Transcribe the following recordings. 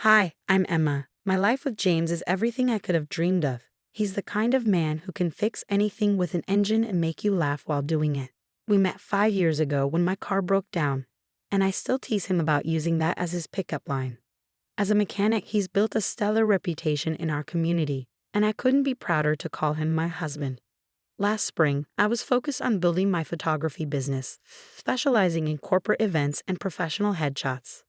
Hi, I'm Emma. My life with James is everything I could have dreamed of. He's the kind of man who can fix anything with an engine and make you laugh while doing it. We met 5 years ago when my car broke down, and I still tease him about using that as his pickup line. As a mechanic, he's built a stellar reputation in our community, and I couldn't be prouder to call him my husband. Last spring, I was focused on building my photography business, specializing in corporate events and professional headshots.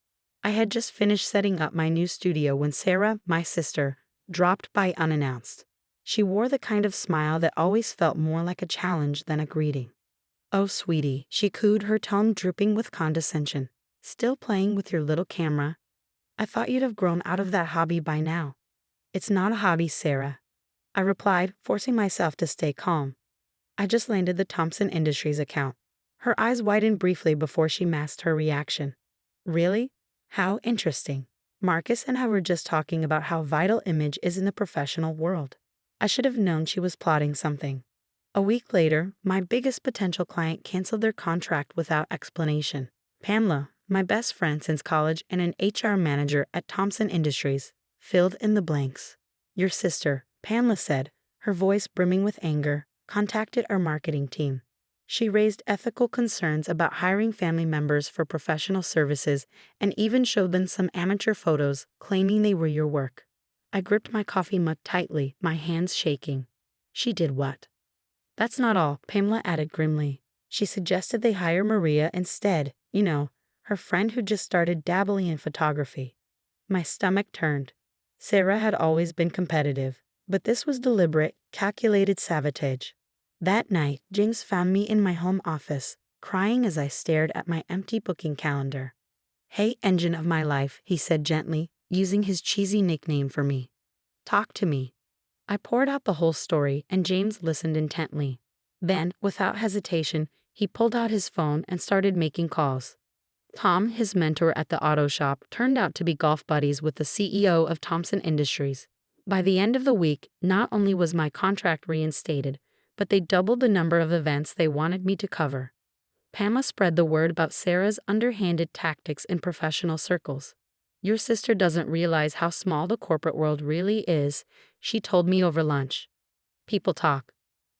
I had just finished setting up my new studio when Sarah, my sister, dropped by unannounced. She wore the kind of smile that always felt more like a challenge than a greeting. "Oh, sweetie," she cooed, her tone dripping with condescension. "Still playing with your little camera? I thought you'd have grown out of that hobby by now." "It's not a hobby, Sarah," I replied, forcing myself to stay calm. "I just landed the Thompson Industries account." Her eyes widened briefly before she masked her reaction. "Really? How interesting." Marcus and I were just talking about how vital image is in the professional world. I should have known she was plotting something. A week later, my biggest potential client canceled their contract without explanation. Pamela, my best friend since college and an HR manager at Thompson Industries, filled in the blanks. "Your sister," Pamela said, her voice brimming with anger, contacted our marketing team. She raised ethical concerns about hiring family members for professional services and even showed them some amateur photos claiming they were your work. I gripped my coffee mug tightly, my hands shaking. She did what? "That's not all," Pamela added grimly. "She suggested they hire Maria instead, her friend who just started dabbling in photography." My stomach turned. Sarah had always been competitive, but this was deliberate, calculated sabotage. That night, James found me in my home office, crying as I stared at my empty booking calendar. "Hey, engine of my life," he said gently, using his cheesy nickname for me. "Talk to me." I poured out the whole story, and James listened intently. Then, without hesitation, he pulled out his phone and started making calls. Tom, his mentor at the auto shop, turned out to be golf buddies with the CEO of Thompson Industries. By the end of the week, not only was my contract reinstated, but they doubled the number of events they wanted me to cover. Pamela spread the word about Sarah's underhanded tactics in professional circles. "Your sister doesn't realize how small the corporate world really is," she told me over lunch. People talk.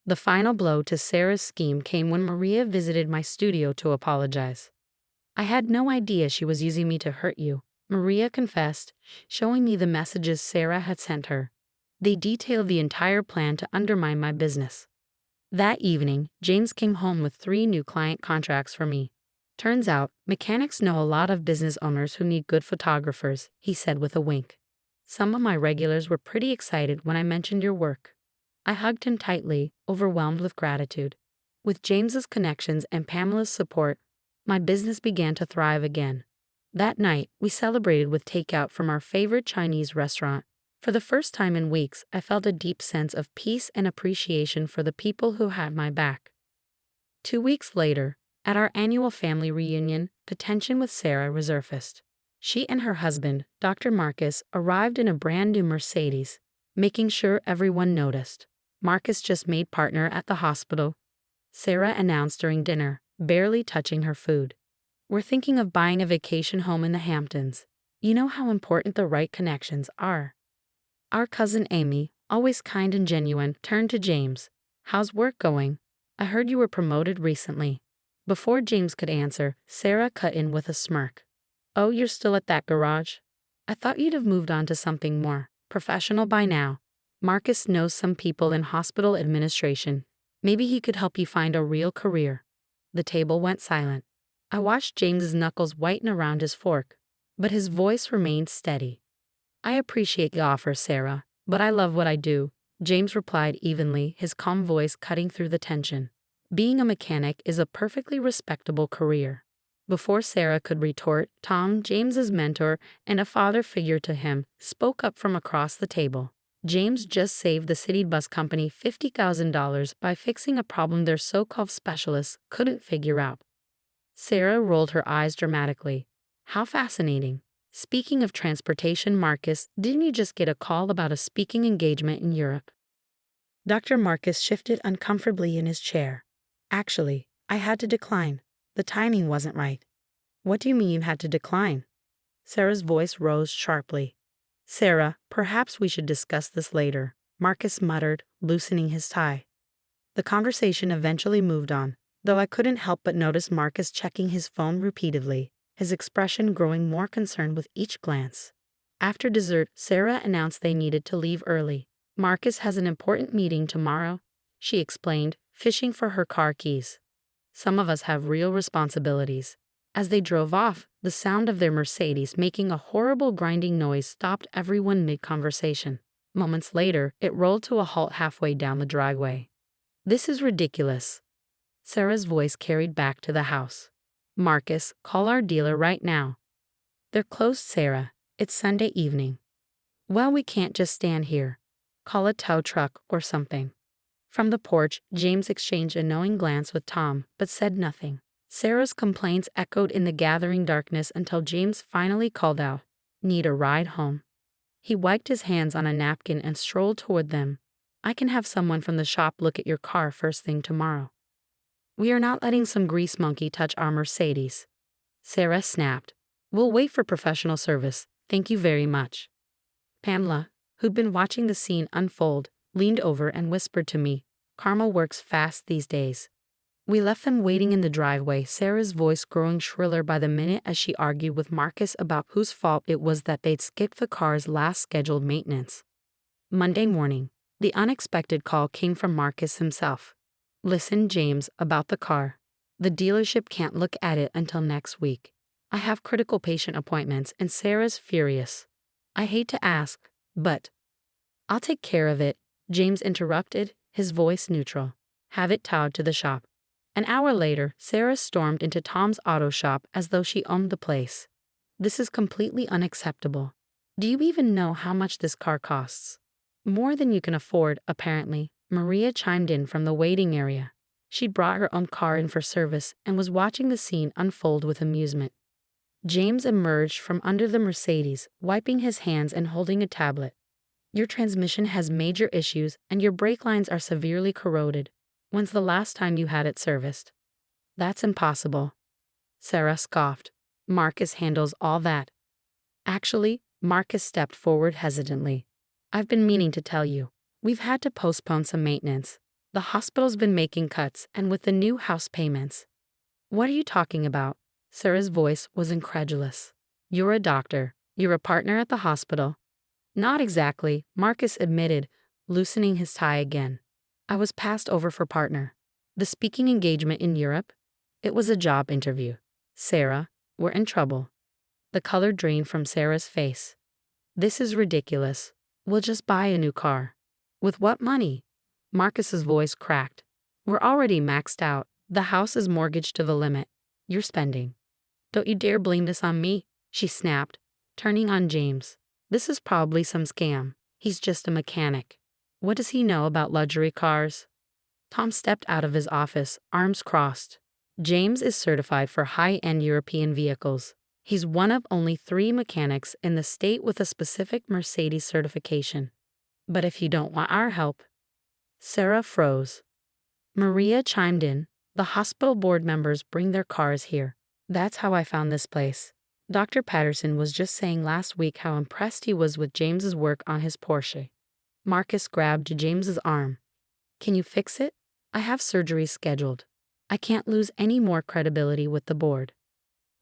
The final blow to Sarah's scheme came when Maria visited my studio to apologize. "I had no idea she was using me to hurt you," Maria confessed, showing me the messages Sarah had sent her. They detailed the entire plan to undermine my business. That evening, James came home with 3 new client contracts for me. "Turns out, mechanics know a lot of business owners who need good photographers," he said with a wink. "Some of my regulars were pretty excited when I mentioned your work." I hugged him tightly, overwhelmed with gratitude. With James's connections and Pamela's support, my business began to thrive again. That night, we celebrated with takeout from our favorite Chinese restaurant. For the first time in weeks, I felt a deep sense of peace and appreciation for the people who had my back. 2 weeks later, at our annual family reunion, the tension with Sarah resurfaced. She and her husband, Dr. Marcus, arrived in a brand new Mercedes, making sure everyone noticed. "Marcus just made partner at the hospital," Sarah announced during dinner, barely touching her food. "We're thinking of buying a vacation home in the Hamptons. You know how important the right connections are." Our cousin Amy, always kind and genuine, turned to James. "How's work going? I heard you were promoted recently." Before James could answer, Sarah cut in with a smirk. "Oh, you're still at that garage? I thought you'd have moved on to something more professional by now. Marcus knows some people in hospital administration. Maybe he could help you find a real career." The table went silent. I watched James's knuckles whiten around his fork, but his voice remained steady. "I appreciate the offer, Sarah, but I love what I do," James replied evenly, his calm voice cutting through the tension. "Being a mechanic is a perfectly respectable career." Before Sarah could retort, Tom, James's mentor and a father figure to him, spoke up from across the table. "James just saved the city bus company $50,000 by fixing a problem their so-called specialists couldn't figure out." Sarah rolled her eyes dramatically. "How fascinating. Speaking of transportation, Marcus, didn't you just get a call about a speaking engagement in Europe?" Dr. Marcus shifted uncomfortably in his chair. "Actually, I had to decline. The timing wasn't right." "What do you mean you had to decline?" Sarah's voice rose sharply. Sarah, perhaps we should discuss this later, Marcus muttered, loosening his tie. The conversation eventually moved on, though I couldn't help but notice Marcus checking his phone repeatedly, his expression growing more concerned with each glance. After dessert, Sarah announced they needed to leave early. Marcus has an important meeting tomorrow, she explained, fishing for her car keys. Some of us have real responsibilities. As they drove off, the sound of their Mercedes making a horrible grinding noise stopped everyone mid-conversation. Moments later, it rolled to a halt halfway down the driveway. "This is ridiculous," Sarah's voice carried back to the house. "Marcus, call our dealer right now." "They're closed, Sarah. It's Sunday evening." "Well, we can't just stand here. Call a tow truck or something." From the porch, James exchanged a knowing glance with Tom, but said nothing. Sarah's complaints echoed in the gathering darkness until James finally called out, "Need a ride home?" He wiped his hands on a napkin and strolled toward them. "I can have someone from the shop look at your car first thing tomorrow." "We are not letting some grease monkey touch our Mercedes," Sarah snapped. "We'll wait for professional service, thank you very much." Pamela, who'd been watching the scene unfold, leaned over and whispered to me, "Karma works fast these days." We left them waiting in the driveway, Sarah's voice growing shriller by the minute as she argued with Marcus about whose fault it was that they'd skipped the car's last scheduled maintenance. Monday morning, the unexpected call came from Marcus himself. "Listen, James, about the car. The dealership can't look at it until next week. I have critical patient appointments and Sarah's furious. I hate to ask, but—" "I'll take care of it," James interrupted, his voice neutral. "Have it towed to the shop." An hour later, Sarah stormed into Tom's auto shop as though she owned the place. "This is completely unacceptable. Do you even know how much this car costs?" "More than you can afford, apparently," Maria chimed in from the waiting area. She'd brought her own car in for service and was watching the scene unfold with amusement. James emerged from under the Mercedes, wiping his hands and holding a tablet. "Your transmission has major issues and your brake lines are severely corroded. When's the last time you had it serviced?" "That's impossible," Sarah scoffed. "Marcus handles all that." Actually, Marcus stepped forward hesitantly. "I've been meaning to tell you. We've had to postpone some maintenance. The hospital's been making cuts, and with the new house payments—" "What are you talking about?" Sarah's voice was incredulous. "You're a doctor. You're a partner at the hospital." "Not exactly," Marcus admitted, loosening his tie again. "I was passed over for partner. The speaking engagement in Europe? It was a job interview." "Sarah, we're in trouble." The color drained from Sarah's face. "This is ridiculous. We'll just buy a new car." "With what money?" Marcus's voice cracked. "We're already maxed out. The house is mortgaged to the limit. You're spending." "Don't you dare blame this on me," she snapped, turning on James. "This is probably some scam. He's just a mechanic. What does he know about luxury cars?" Tom stepped out of his office, arms crossed. "James is certified for high-end European vehicles. He's one of only 3 mechanics in the state with a specific Mercedes certification. But if you don't want our help—" Sarah froze. Maria chimed in. "The hospital board members bring their cars here. That's how I found this place. Dr. Patterson was just saying last week how impressed he was with James's work on his Porsche." Marcus grabbed James's arm. "Can you fix it? I have surgery scheduled. I can't lose any more credibility with the board."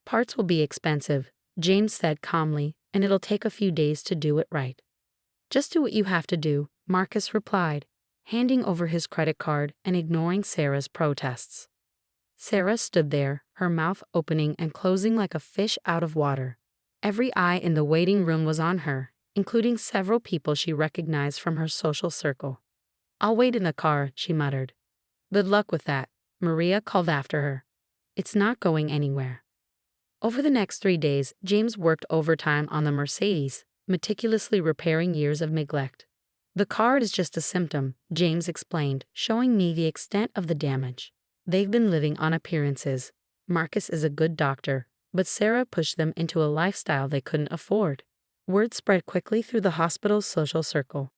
"Parts will be expensive," James said calmly, "and it'll take a few days to do it right." "Just do what you have to do," Marcus replied, handing over his credit card and ignoring Sarah's protests. Sarah stood there, her mouth opening and closing like a fish out of water. Every eye in the waiting room was on her, including several people she recognized from her social circle. "I'll wait in the car," she muttered. "Good luck with that," Maria called after her. "It's not going anywhere." Over the next 3 days, James worked overtime on the Mercedes, meticulously repairing years of neglect. "The car is just a symptom," James explained, showing me the extent of the damage. "They've been living on appearances. Marcus is a good doctor, but Sarah pushed them into a lifestyle they couldn't afford." Word spread quickly through the hospital's social circle.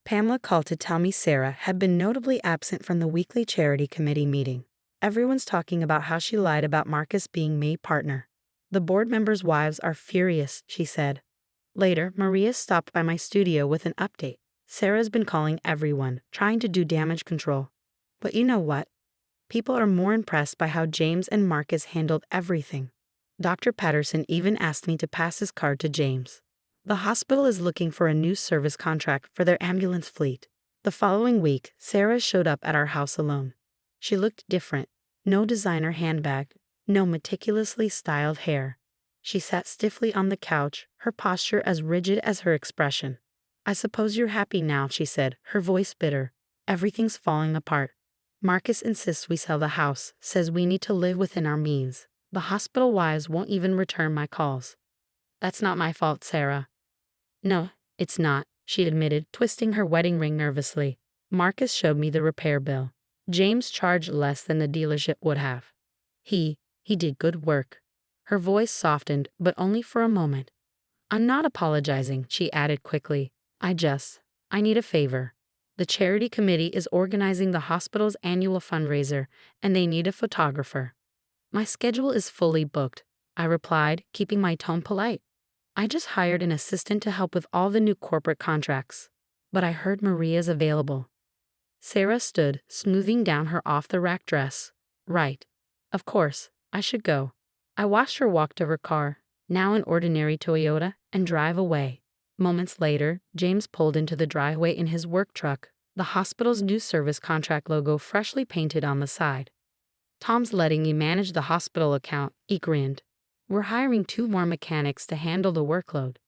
Pamela called to tell me Sarah had been notably absent from the weekly charity committee meeting. "Everyone's talking about how she lied about Marcus being made partner. The board members' wives are furious," she said. Later, Maria stopped by my studio with an update. Sarah's been calling everyone, trying to do damage control. But you know what? People are more impressed by how James and Marcus handled everything. Dr. Patterson even asked me to pass his card to James. The hospital is looking for a new service contract for their ambulance fleet. The following week, Sarah showed up at our house alone. She looked different. No designer handbag, no meticulously styled hair. She sat stiffly on the couch, her posture as rigid as her expression. "I suppose you're happy now," she said, her voice bitter. "Everything's falling apart. Marcus insists we sell the house, says we need to live within our means. The hospital wives won't even return my calls." "That's not my fault, Sarah." "No, it's not," she admitted, twisting her wedding ring nervously. "Marcus showed me the repair bill. James charged less than the dealership would have. He did good work." Her voice softened, but only for a moment. "I'm not apologizing," she added quickly. I need a favor. The charity committee is organizing the hospital's annual fundraiser, and they need a photographer." "My schedule is fully booked," I replied, keeping my tone polite. "I just hired an assistant to help with all the new corporate contracts." "But I heard Maria's available." Sarah stood, smoothing down her off-the-rack dress. "Right. Of course, I should go." I watched her walk to her car, now an ordinary Toyota, and drive away. Moments later, James pulled into the driveway in his work truck, the hospital's new service contract logo freshly painted on the side. "Tom's letting you manage the hospital account," he grinned. "We're hiring 2 more mechanics to handle the workload."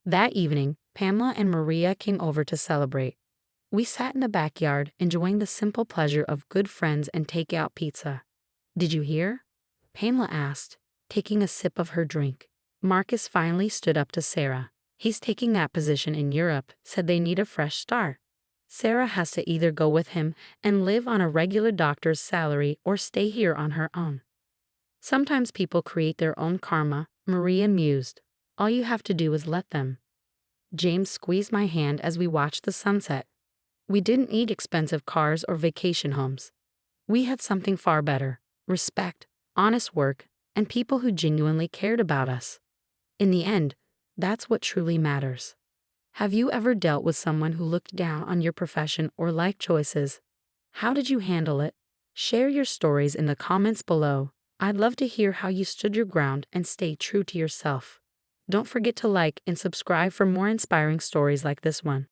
That evening, Pamela and Maria came over to celebrate. We sat in the backyard, enjoying the simple pleasure of good friends and takeout pizza. "Did you hear?" Pamela asked, taking a sip of her drink. "Marcus finally stood up to Sarah. He's taking that position in Europe, said they need a fresh start. Sarah has to either go with him and live on a regular doctor's salary or stay here on her own." "Sometimes people create their own karma," Maria mused. "All you have to do is let them." James squeezed my hand as we watched the sunset. We didn't need expensive cars or vacation homes. We had something far better: respect, honest work, and people who genuinely cared about us. In the end, that's what truly matters. Have you ever dealt with someone who looked down on your profession or life choices? How did you handle it? Share your stories in the comments below. I'd love to hear how you stood your ground and stayed true to yourself. Don't forget to like and subscribe for more inspiring stories like this one.